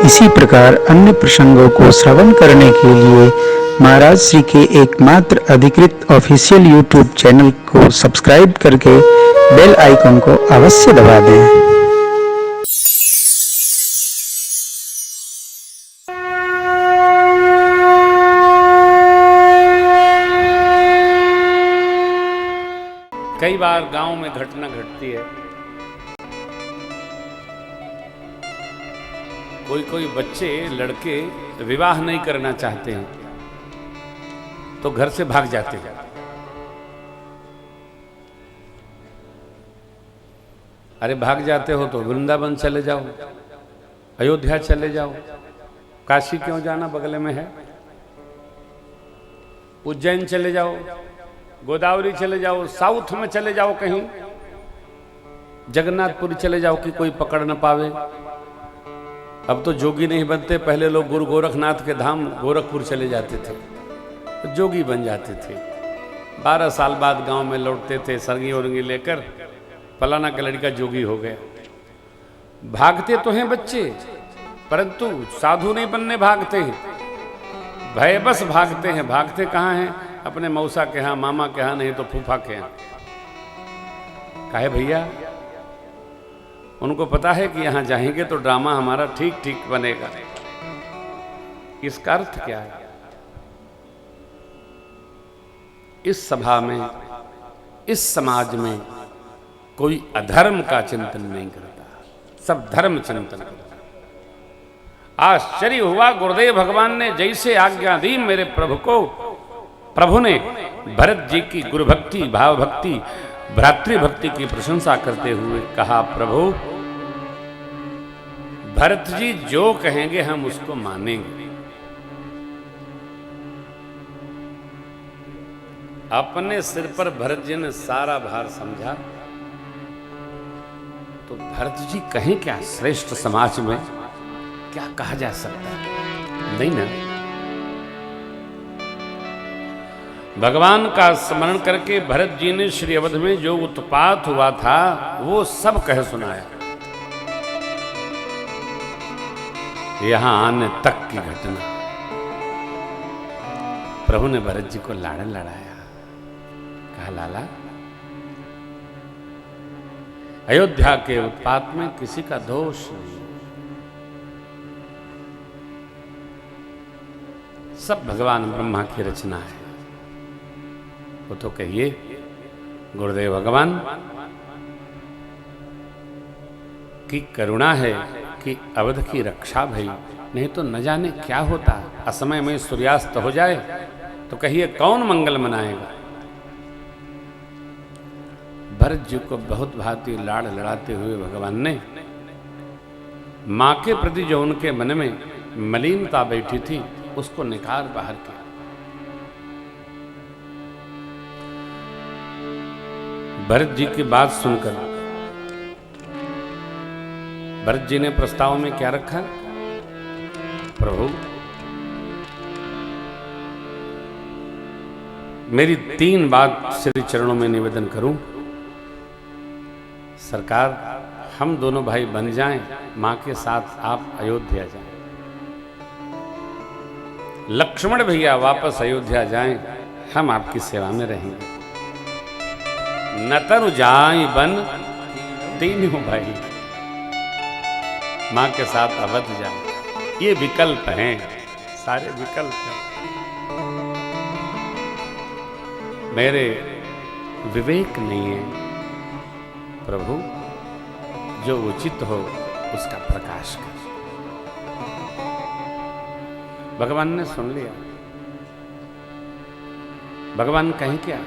इसी प्रकार अन्य प्रसंगों को श्रवण करने के लिए महाराज श्री के एकमात्र अधिकृत ऑफिशियल यूट्यूब चैनल को सब्सक्राइब करके बेल आइकन को अवश्य दबा दें। कई बार गांव में घटना घटती है, कोई बच्चे लड़के विवाह नहीं करना चाहते हैं तो घर से भाग जाते हैं। अरे भाग जाते हो तो वृंदावन चले जाओ, अयोध्या चले जाओ, काशी क्यों जाना, बगल में है। उज्जैन चले जाओ, गोदावरी चले जाओ, साउथ में चले जाओ, कहीं जगन्नाथपुरी चले जाओ कि कोई पकड़ न पावे। अब तो जोगी नहीं बनते, पहले लोग गुरु गोरखनाथ के धाम गोरखपुर चले जाते थे तो जोगी बन जाते थे। 12 साल बाद गांव में लौटते थे सरगी औरंगी लेकर, फलाना का लड़का जोगी हो गया। भागते तो हैं बच्चे, परंतु साधु नहीं बनने भागते हैं, भय बस भागते हैं। भागते कहाँ हैं? अपने मौसा के यहाँ, मामा के यहाँ, नहीं तो फूफा के यहाँ। काहे भैया? उनको पता है कि यहाँ जाएंगे तो ड्रामा हमारा ठीक ठीक बनेगा। इसका अर्थ क्या है? इस सभा में, इस समाज में कोई अधर्म का चिंतन नहीं करता, सब धर्म चिंतन करता। आश्चर्य हुआ, गुरुदेव भगवान ने जैसे आज्ञा दी मेरे प्रभु को, प्रभु ने भरत जी की गुरु भक्ति, भाव भक्ति, भ्रातृभक्ति की प्रशंसा करते हुए कहा, प्रभु भरत जी जो कहेंगे हम उसको मानेंगे। अपने सिर पर भरत जी ने सारा भार समझा तो भरत जी कहें क्या, श्रेष्ठ समाज में क्या कहा जा सकता है? नहीं ना। भगवान का स्मरण करके भरत जी ने श्री अवध में जो उत्पात हुआ था वो सब कह सुनाया। यहां आने तक की घटना, प्रभु ने भरत जी को लाड़ लड़ाया, कहा लाला अयोध्या के उत्पात में किसी का दोष नहीं, सब भगवान ब्रह्मा की रचना है। वो तो कहिए गुरुदेव भगवान की करुणा है कि अवध की रक्षा भई, नहीं तो न जाने क्या होता। असमय में सूर्यास्त हो जाए तो कहिए कौन मंगल मनाएगा। भरत जी को बहुत भांति लाड़ लड़ाते हुए भगवान ने मां के प्रति जो उनके मन में मलिनता बैठी थी उसको निकाल बाहर किया। भरत जी की बात सुनकर भरत जी ने प्रस्ताव में क्या रखा, प्रभु मेरी 3 बात श्री चरणों में निवेदन करूं। सरकार, हम दोनों भाई बन जाएं, मां के साथ आप अयोध्या जाएं। लक्ष्मण भैया वापस अयोध्या जाएं, हम आपकी सेवा में रहेंगे। न तनु जाई बन तीनों भाई मां के साथ अवध जाए। ये विकल्प हैं, सारे विकल्प हैं। मेरे विवेक नहीं है प्रभु, जो उचित हो उसका प्रकाश कर। भगवान ने सुन लिया। भगवान कहें क्या,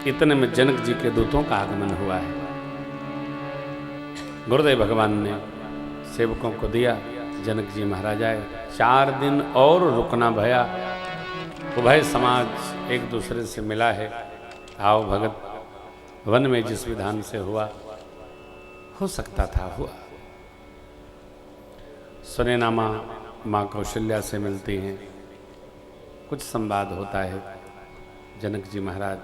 इतने में जनक जी के दूतों का आगमन हुआ है। गुरुदेव भगवान ने सेवकों को दिया, जनक जी महाराज आए। 4 दिन और रुकना भया, उभय समाज एक दूसरे से मिला है। आओ भगत, वन में जिस विधान से हुआ हो सकता था हुआ। सुनैना माँ कौशल्या से मिलती हैं, कुछ संवाद होता है। जनक जी महाराज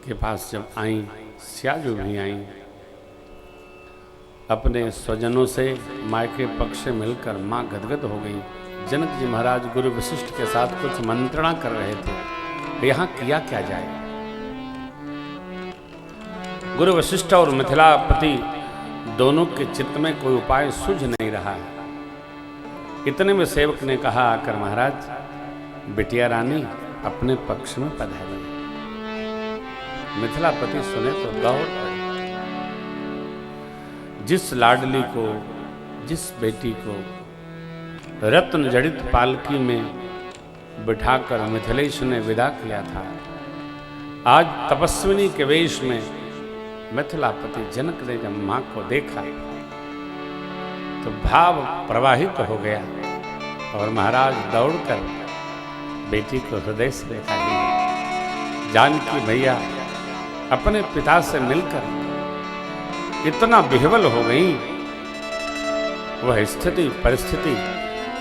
के पास जब आई, स्याजू भी आई, अपने स्वजनों से मायके पक्ष से मिलकर माँ गदगद हो गई। जनक जी महाराज गुरु वशिष्ठ के साथ कुछ मंत्रणा कर रहे थे, यहाँ किया क्या जाए। गुरु वशिष्ठ और मिथिलापति दोनों के चित्त में कोई उपाय सूझ नहीं रहा है। इतने में सेवक ने कहा आकर, महाराज बिटिया रानी अपने पक्ष में पधारी। मिथिलापति सुने तो दौड़ पड़े। जिस लाडली को, जिस बेटी को रत्न जड़ित पालकी में बिठाकर मिथिलेश ने विदा किया था, आज तपस्विनी के वेश में मिथिलापति जनक ने जब मां को देखा तो भाव प्रवाहित हो गया और महाराज दौड़कर बेटी को हृदय से देखा ही। जानकी मैया अपने पिता से मिलकर इतना विह्वल हो गई, वह स्थिति परिस्थिति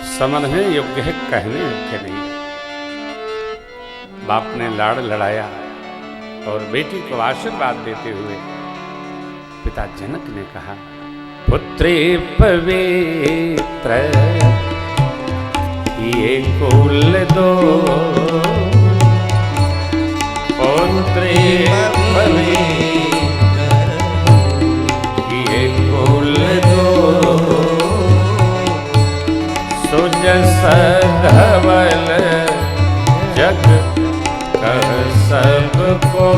समझने योग्य है, कहने योग्य नहीं। बाप ने लाड़ लड़ाया और बेटी को आशीर्वाद देते हुए पिता जनक ने कहा, पुत्री पवित्र ये कुल दो, पुत्री पवित्र ये कुल दो, सुजस धवल जग कह सबको,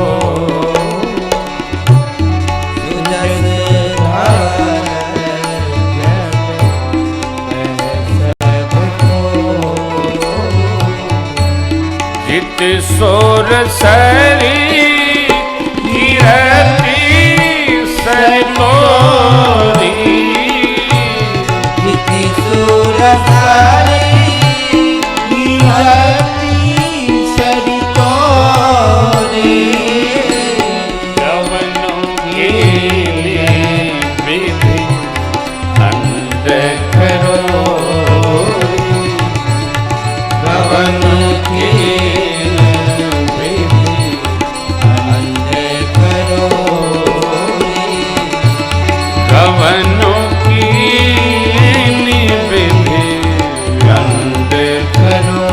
जित सोर सरी कीरति सतोरी, जित सोर सरी कीरति सतोरी, गवनों के विधि अंध करो, गवनों के गवनों की विधि अंध करो,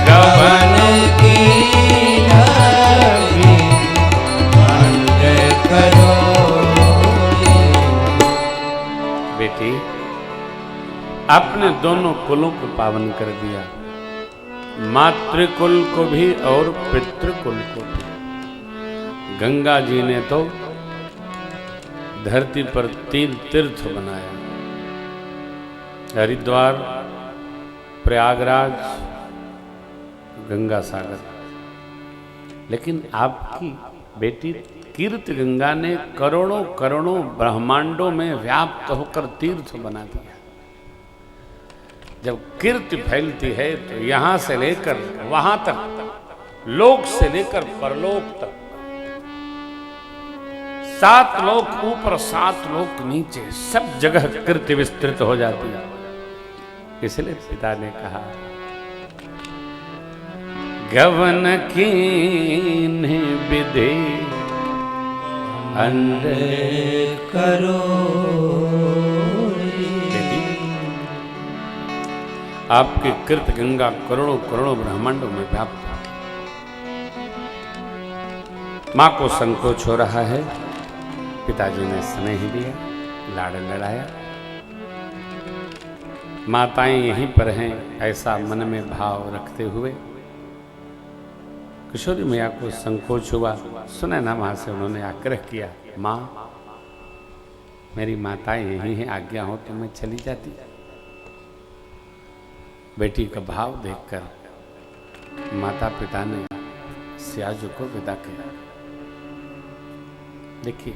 गवन की विधि अंध करो। बेटी आपने दोनों कुलों को पावन कर दिया, मातृकुल को भी और पितृकुल को भी। गंगा जी ने तो धरती पर 3 तीर्थ बनाया, हरिद्वार, प्रयागराज, गंगा सागर। लेकिन आपकी बेटी कीर्ति गंगा ने करोड़ों करोड़ों ब्रह्मांडों में व्याप्त होकर तीर्थ बना दिया। जब कीर्ति फैलती है तो यहां से लेकर वहां तक, लोक से लेकर परलोक तक, 7 लोक ऊपर 7 लोक नीचे, सब जगह कीर्ति विस्तृत हो जाती है। इसलिए पिता ने कहा, गवन कीन विधि अंध करो। आपकी कीर्ति गंगा करोड़ों करोड़ों ब्रह्मांडों में व्याप्त है। मां को संकोच हो रहा है, पिताजी ने स्नेह दिया, लाड़ लड़ाया। माताएं यहीं पर हैं, ऐसा मन में भाव रखते हुए किशोरी मैया को संकोच हुआ। सुनैना मां से उन्होंने आग्रह किया, मां मेरी माताएं यहीं हैं, आज्ञा हो तो मैं चली जाती। बेटी का भाव देखकर माता पिता ने सियाजू को विदा किया। देखिए,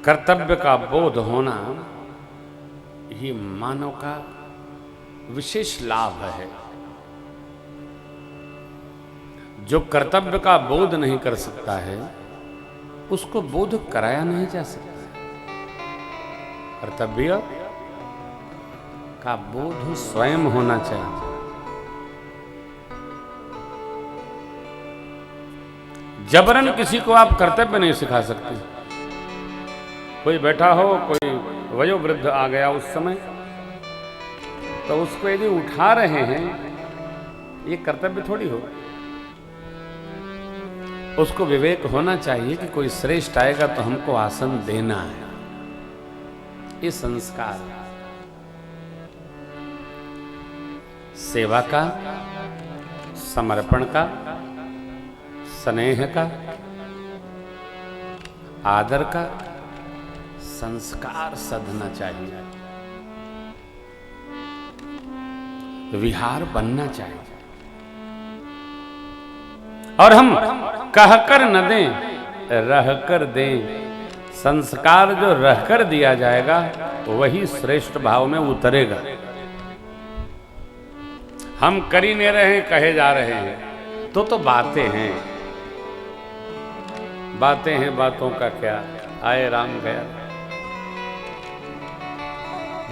कर्तव्य का बोध होना ये मानव का विशेष लाभ है। जो कर्तव्य का बोध नहीं कर सकता है उसको बोध कराया नहीं जा सकता। कर्तव्य का बोध स्वयं होना चाहिए। जबरन किसी को आप कर्तव्य नहीं सिखा सकते। कोई बैठा हो, कोई वयोवृद्ध आ गया उस समय, तो उसको यदि उठा रहे हैं, ये कर्तव्य थोड़ी हो। उसको विवेक होना चाहिए कि कोई श्रेष्ठ आएगा तो हमको आसन देना है। ये संस्कार है। सेवा का, समर्पण का, स्नेह का, आदर का संस्कार सधना चाहिए, विहार बनना चाहिए। और हम कहकर न दें, रहकर दें। संस्कार जो रहकर दिया जाएगा वही श्रेष्ठ भाव में उतरेगा। हम कर ही नहीं रहे हैं, कहे जा रहे हैं, तो बातें हैं। बातें हैं, बातों का क्या, आए राम गया।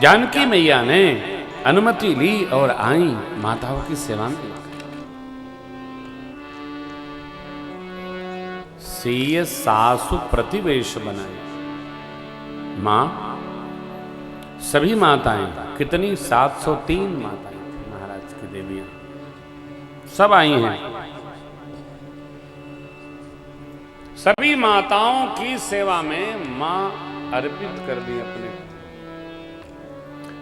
जानकी मैया ने अनुमति ली और आई माताओं की सेवा में। सीय सासु प्रतिवेश बनाए। मां, सभी माताएं, कितनी 703 माताएं महाराज की देवियां सब आई हैं। सभी माताओं की सेवा में मां अर्पित कर दी अपने।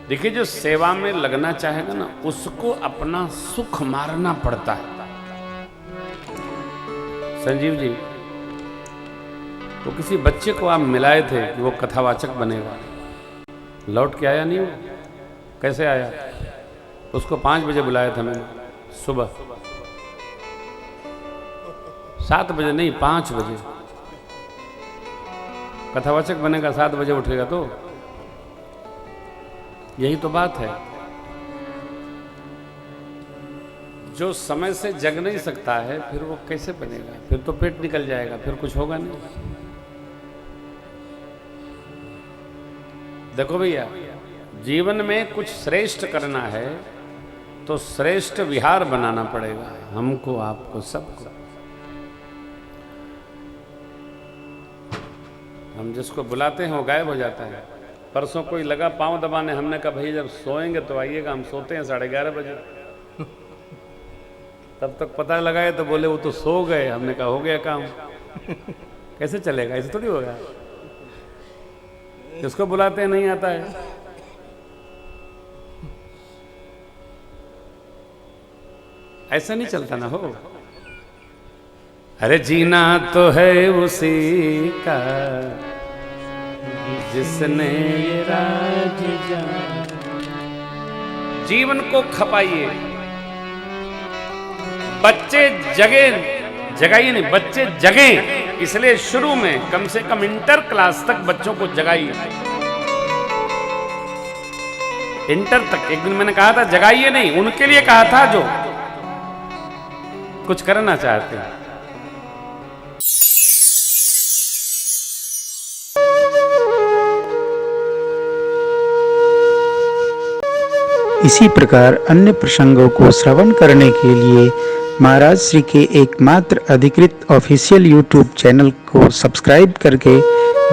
देखिए, जो सेवा में लगना चाहेगा ना, उसको अपना सुख मारना पड़ता है। संजीव जी, तो किसी बच्चे को आप मिलाए थे कि वो कथावाचक बनेगा, लौट के आया नहीं वो। कैसे आया? उसको 5 बजे बुलाया था मैंने सुबह, 7 बजे नहीं, 5 बजे। कथावाचक बनेगा, 7 बजे उठेगा तो यही तो बात है। जो समय से जग नहीं सकता है, फिर वो कैसे बनेगा? फिर तो पेट निकल जाएगा, फिर कुछ होगा नहीं। देखो भैया, जीवन में कुछ श्रेष्ठ करना है तो श्रेष्ठ विहार बनाना पड़ेगा, हमको, आपको, सबको। हम जिसको बुलाते हैं वो गायब हो जाता है। परसों कोई लगा पांव दबाने, हमने कहा भाई जब सोएंगे तो आइएगा, हम सोते हैं 11:30 बजे। तब तक पता लगाए तो बोले वो तो सो गए। हमने कहा हो गया काम। कैसे चलेगा? ऐसे थोड़ी होगा। जिसको बुलाते हैं नहीं आता है। ऐसा नहीं चलता ना हो। अरे जीना तो है उसी का जिसने ये राज जाना। जीवन को खपाइए। बच्चे जगे, जगाइए नहीं, बच्चे जगे। इसलिए शुरू में कम से कम इंटर क्लास तक बच्चों को जगाइए। इंटर तक। एक दिन मैंने कहा था जगाइए नहीं, उनके लिए कहा था जो कुछ करना चाहते हैं। इसी प्रकार अन्य प्रसंगों को श्रवण करने के लिए महाराज श्री के एकमात्र अधिकृत ऑफिशियल यूट्यूब चैनल को सब्सक्राइब करके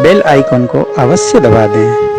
बेल आइकन को अवश्य दबा दें।